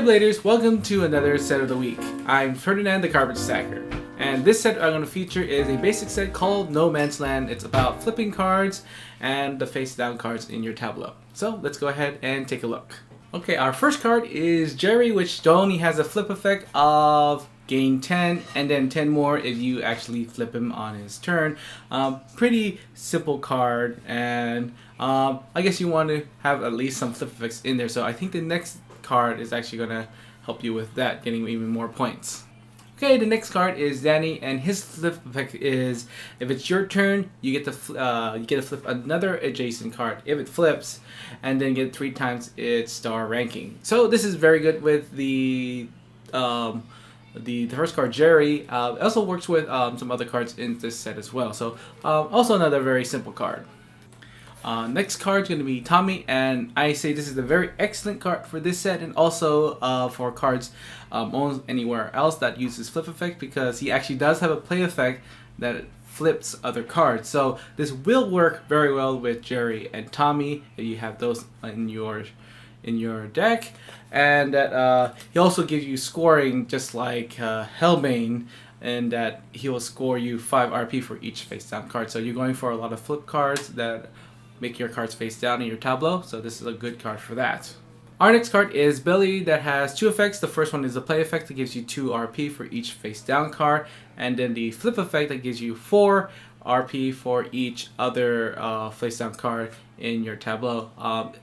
Bladers, welcome to another set of the week. I'm Ferdinand the Garbage Stacker, and this set I'm going to feature is a basic set called No Man's Land. It's about flipping cards and the face down cards in your tableau. So let's go ahead and take a look. Okay, our first card is Jerry, which only has a flip effect of gain 10 and then 10 more if you actually flip him on his turn. Pretty simple card, and I guess you want to have at least some flip effects in there, so I think the next card is actually going to help you with that, getting even more points. Okay, the next card is Danny, and his flip effect is if it's your turn, you get to flip another adjacent card if it flips, and then get 3 times its star ranking. So this is very good with the first card, Jerry. It also works with some other cards in this set as well. So also another very simple card. Next card is going to be Tommy, and I say this is a very excellent card for this set, and also for cards owned anywhere else that uses flip effect, because he actually does have a play effect that flips other cards. So this will work very well with Jerry and Tommy if you have those in your deck, and that he also gives you scoring just like Hellbane, and that he will score you 5 RP for each face down card. So you're going for a lot of flip cards that make your cards face down in your tableau, so this is a good card for that. Our next card is Billy, that has 2 effects. The first one is a play effect that gives you 2 RP for each face down card, and then the flip effect that gives you 4 RP for each other face down card in your tableau.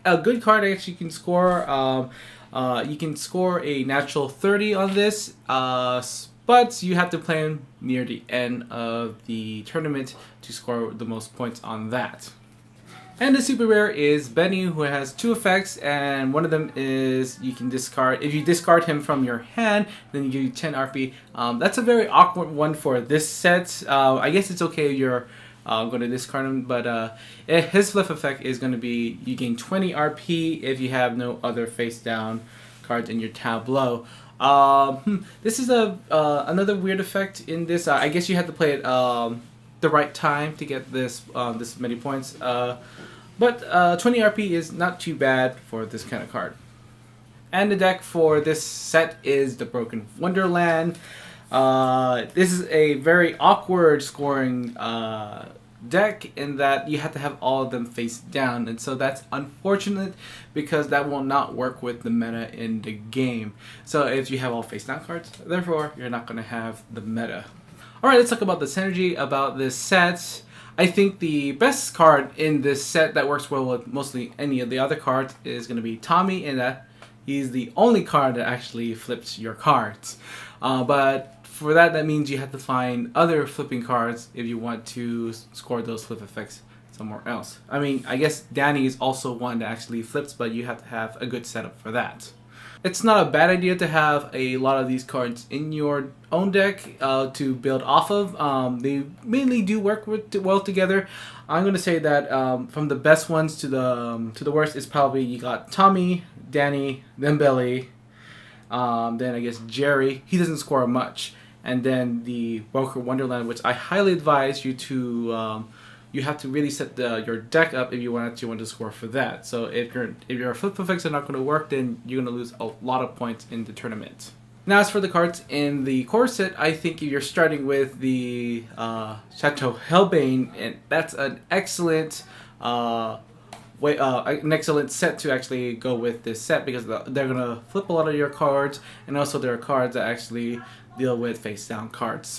A good card actually can score. You can score a natural 30 on this, but you have to play him near the end of the tournament to score the most points on that. And the super rare is Benny, who has 2 effects, and one of them is you can discard. If you discard him from your hand, then you give you 10 RP. That's a very awkward one for this set. I guess it's okay if you're going to discard him, but his flip effect is going to be you gain 20 RP if you have no other face down cards in your tableau. This is another weird effect in this. I guess you have to play it the right time to get this many points. But 20 RP is not too bad for this kind of card. And the deck for this set is the Broken Wonderland. This is a very awkward scoring deck in that you have to have all of them face down, and so that's unfortunate because that will not work with the meta in the game. So if you have all face down cards, therefore you're not going to have the meta. Alright, let's talk about the synergy about this set. I think the best card in this set that works well with mostly any of the other cards is going to be Tommy, in that he's the only card that actually flips your cards. But for that means you have to find other flipping cards if you want to score those flip effects somewhere else. I mean, I guess Danny is also one that actually flips, but you have to have a good setup for that. It's not a bad idea to have a lot of these cards in your own deck to build off of. They mainly do work well together. I'm going to say that from the best ones to the worst is probably you got Tommy, Danny, then Billy, then I guess Jerry. He doesn't score much, and then the Broken Wonderland, which I highly advise you to. You have to really set your deck up if you want to score for that. So if your flip effects are not going to work, then you're going to lose a lot of points in the tournament. Now, as for the cards in the core set, I think if you're starting with the Chateau Hellbane, and that's an excellent set to actually go with this set, because they're going to flip a lot of your cards, and also there are cards that actually deal with face down cards.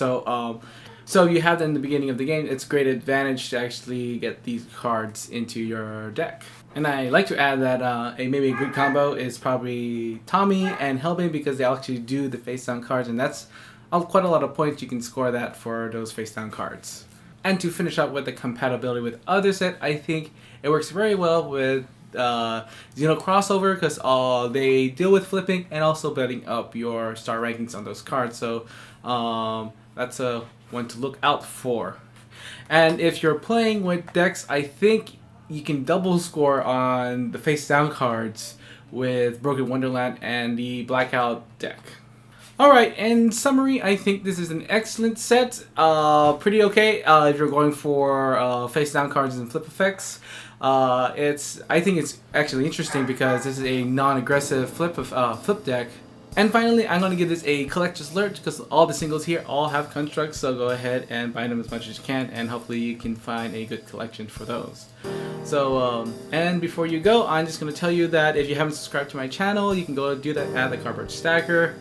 So you have that in the beginning of the game. It's a great advantage to actually get these cards into your deck. And I like to add that maybe a good combo is probably Tommy and Hellbane, because they actually do the face down cards, and that's quite a lot of points you can score that for those face down cards. And to finish up with the compatibility with other set, I think it works very well with Xeno crossover, because they deal with flipping and also building up your star rankings on those cards. So that's a one to look out for. And if you're playing with decks, I think you can double score on the face down cards with Broken Wonderland and the Blackout deck. Alright, in summary, I think this is an excellent set. Pretty okay if you're going for face down cards and flip effects. I think it's actually interesting because this is a non-aggressive flip deck And finally, I'm going to give this a collector's alert because all the singles here all have constructs, so go ahead and buy them as much as you can, and hopefully you can find a good collection for those. So, and before you go, I'm just going to tell you that if you haven't subscribed to my channel, you can go do that at the Cardboard Stacker.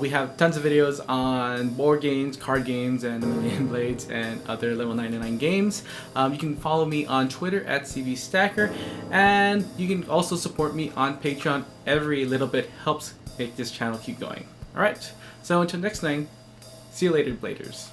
We have tons of videos on board games, card games, and the Millennium Blades and other level 99 games. You can follow me on Twitter at CVStacker, and you can also support me on Patreon. Every little bit helps make this channel keep going. Alright, so until next time, see you later, Bladers.